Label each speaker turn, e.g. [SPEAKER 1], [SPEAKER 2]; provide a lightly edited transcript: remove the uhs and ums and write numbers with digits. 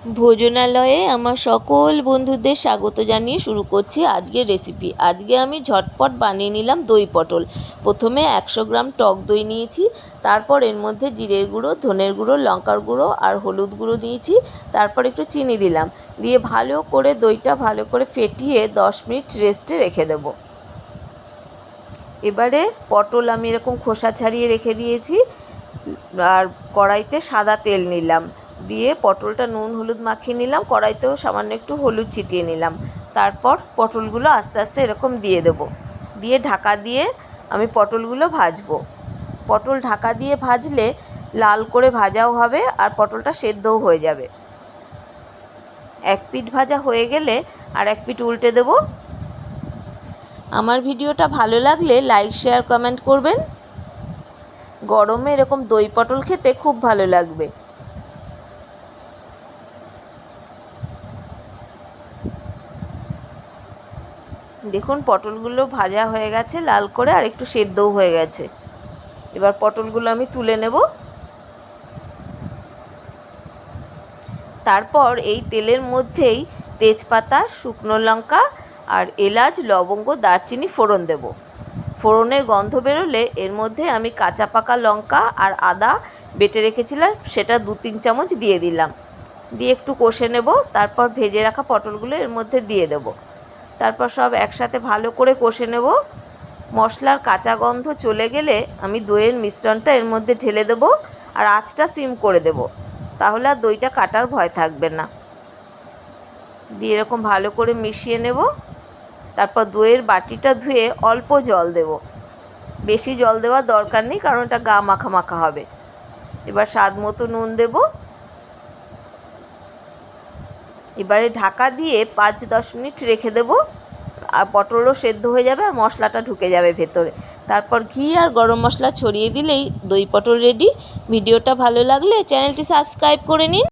[SPEAKER 1] ভোজনালয়ে আমার সকল বন্ধুদের স্বাগত জানিয়ে শুরু করছি আজকের রেসিপি। আজকে আমি ঝটপট বানিয়ে নিলাম দই পটল। প্রথমে 100 গ্রাম টক দই নিয়েছি, তারপর এর মধ্যে জিরের গুঁড়ো, ধনের গুঁড়ো, লঙ্কার গুঁড়ো আর হলুদ গুঁড়ো দিয়েছি, তারপর একটু চিনি দিলাম, দিয়ে ভালো করে দইটা ভালো করে ফেটিয়ে 10 মিনিট রেস্টে রেখে দেব। এবারে পটল আমি এরকম খোসা ছাড়িয়ে রেখে দিয়েছি, আর কড়াইতে সাদা তেল নিলাম, দিয়ে পটলটা নুন হলুদ মাখিয়ে নিলাম, কড়াইতেও সামান্য একটু হলুদ ছিটিয়ে নিলাম। তারপর পটলগুলো আস্তে আস্তে এরকম দিয়ে দেবো, দিয়ে ঢাকা দিয়ে আমি পটলগুলো ভাজবো। পটল ঢাকা দিয়ে ভাজলে লাল করে ভাজাও হবে আর পটলটা সেদ্ধও হয়ে যাবে। এক পিঠ ভাজা হয়ে গেলে আর এক পিঠ উল্টে দেবো। আমার ভিডিওটা ভালো লাগলে লাইক শেয়ার কমেন্ট করবেন। গরমে এরকম দই পটল খেতে খুব ভালো লাগবে। দেখুন পটলগুলো ভাজা হয়ে গেছে লাল করে, আর একটু সেদ্ধও হয়ে গেছে। এবার পটলগুলো আমি তুলে নেব। তারপর এই তেলের মধ্যেই তেজপাতা, শুকনো লঙ্কা আর এলাচ, লবঙ্গ, দারচিনি ফোড়ন দেব। ফোড়নের গন্ধ বেরোলে এর মধ্যে আমি কাঁচা পাকা লঙ্কা আর আদা বেটে রেখেছিলাম সেটা 2-3 চামচ দিয়ে দিলাম, দিয়ে একটু কষে নেব। তারপর ভেজে রাখা পটলগুলো এর মধ্যে দিয়ে দেব। তারপর সব একসাথে ভালো করে কষে নেব। মশলার কাঁচা গন্ধ চলে গেলে আমি দইয়ের মিশ্রণটা এর মধ্যে ঢেলে দেব, আর আঁচটা সিম করে দেব, তাহলে আর দইটা কাটার ভয় থাকবে না। দিয়ে এরকম ভালো করে মিশিয়ে নেব। তারপর দইয়ের বাটিটা ধুয়ে অল্প জল দেব, বেশি জল দেওয়ার দরকার নেই, কারণ এটা গা মাখা মাখা হবে। এবার স্বাদ মতো নুন দেব। এবারে ঢাকা দিয়ে 5-10 মিনিট রেখে দেব, আর পটলও সেদ্ধ হয়ে যাবে আর মশলাটা ঢুকে যাবে ভেতরে। তারপর ঘি আর গরম মশলা ছড়িয়ে দিলেই দই পটল রেডি। ভিডিওটা ভালো লাগলে চ্যানেলটি সাবস্ক্রাইব করে নিন।